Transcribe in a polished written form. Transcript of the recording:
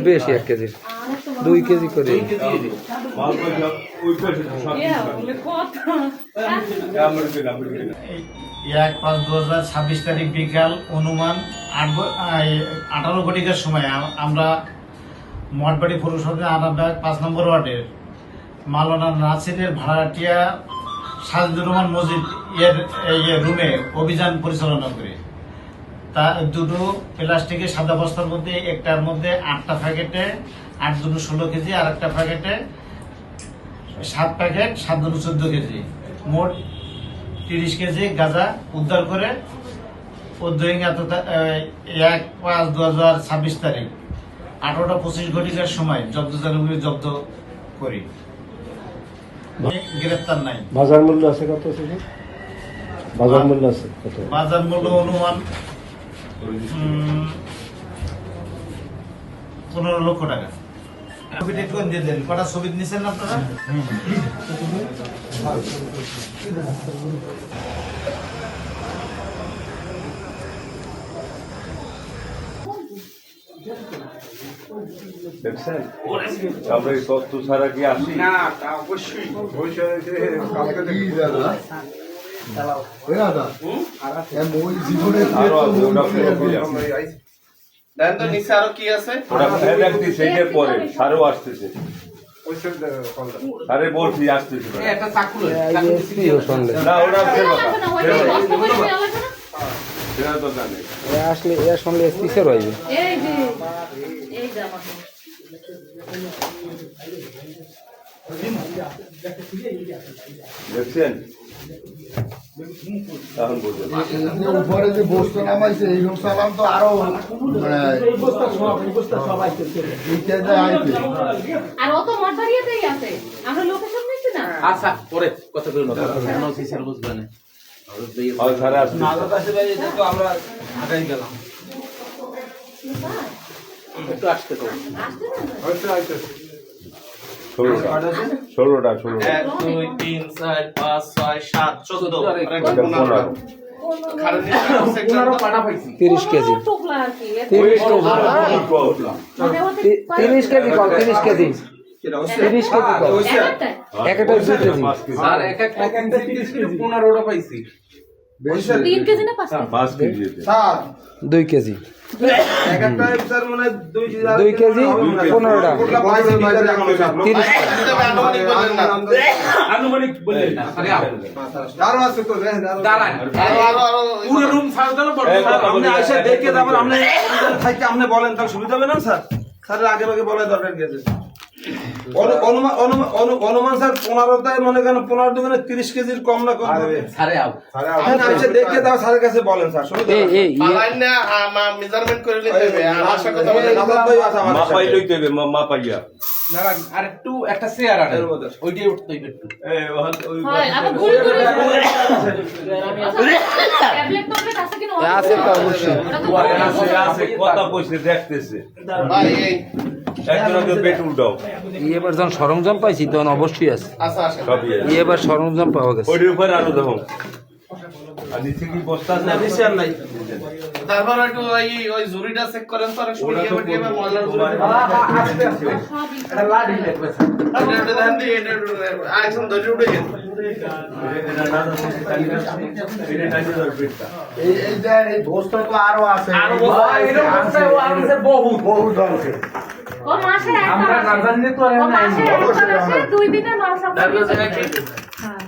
বেশি 1 KG 2 KG করে এক 5/2026 তারিখ বিকাল অনুমান 18 ঘটিকার সময় আমরা মঠবাড়ি পৌরসভার আরামবাগ 5 নম্বর ওয়ার্ডের মাওলানা নাসিরের ভাড়াটিয়া সাজিদুর রহমান মসজিদ এর রুমে অভিযান পরিচালনা করি। তা দুটো প্লাস্টিকের সাদা বস্তার মধ্যে একটার মধ্যে 8টা প্যাকেটে 8 দুটো 16 কেজি আর একটা প্যাকেটে 7 প্যাকেট 7 দুটো 14 কেজি মোট 30 কেজি গাঁজা উদ্ধার করে উদ্যোগী 1/5/2026 তারিখ 18টা 25 ঘটিকার সময় জব্দ করি। গ্রেফতার নাই। বাজার মূল্য আছে কত? বাজার মূল্য আছে কত? বাজার মূল্য অনুমান 15 লক্ষ টাকা। কটা ছবি নিচ্ছেন আপনারা? দেখছেন আমরা এই তথ্য ছাড়া কি আসি না? অবশ্যই পরে সারও আসতেছে, আরে বলছি আসতেছে আসলে এর সঙ্গে স্পিসের হইবে। দেখছেন উপরে যে বস্তু নামাইছে এই সালাম তো আরো আচ্ছা পরে কথা বলুন বুঝবে না আমরা আগাই গেলাম একটু আসতে তো 16টা 1 2 3 4 5 6 7 14 30 কেজি 30 কেজি 30 কেজি একটা 2 কেজি আর এক 15টা পাইছি 3 কেজি না 5 কেজি 2 কেজি 2 কেজি 15টা 30 আনুমানিক বললেন না আরো আছে তো দাঁড়ান পুরো রুম সাজানো আপনি আইসা দেখে তারপর আপনি থাকতে আপনি বলেন তাহলে সুবিধা হবে না স্যার? স্যারের আগে আগে বলা দরকার গেছে অনুমান স্যার 15টায় মনে করেন 15 দোকানে 30 কেজির কম না কম হবে। সারে আও আচ্ছা দেখে দাও স্যারের কাছে বলেন স্যার শুনুন পালাইন না মেজারমেন্ট করে নিতে হবে আর আশা কথা বলেন মাপাই লইতে হবে মাপাইয়া আর একটু একটা শেয়ার আনে ওইটাই উঠতে হবে একটু হয় আবার গুলি করে ট্যাবলেট ট্যাবলেট আছে কি না আছে তো অবশ্যই আছে কথা কইছে দেখতেছে ভাই এই একজনকে পেট উল্টাও এবার যখন সরঞ্জাম পাইছি তখন অবশ্যই আছে আচ্ছা আচ্ছা সবই এবার সরঞ্জাম পাওয়া গেছে ওইটার উপরে আরো দেখো আর নিচে কি বস্তা না বেশি আর নাই। তারপর একটু ওই জুরিটা চেক করেন তো অনেক সময় কেমন মহল্লার জুরি এটা লাডি লাগবে এটা দেন দি এটা আইসন ধরে উঠে গেছে এই বস্তু তো আরো আছে বহুত আছে ও মাসে আমরা না জানলে তো আর নাই 2 দিনের মাল সব হ্যাঁ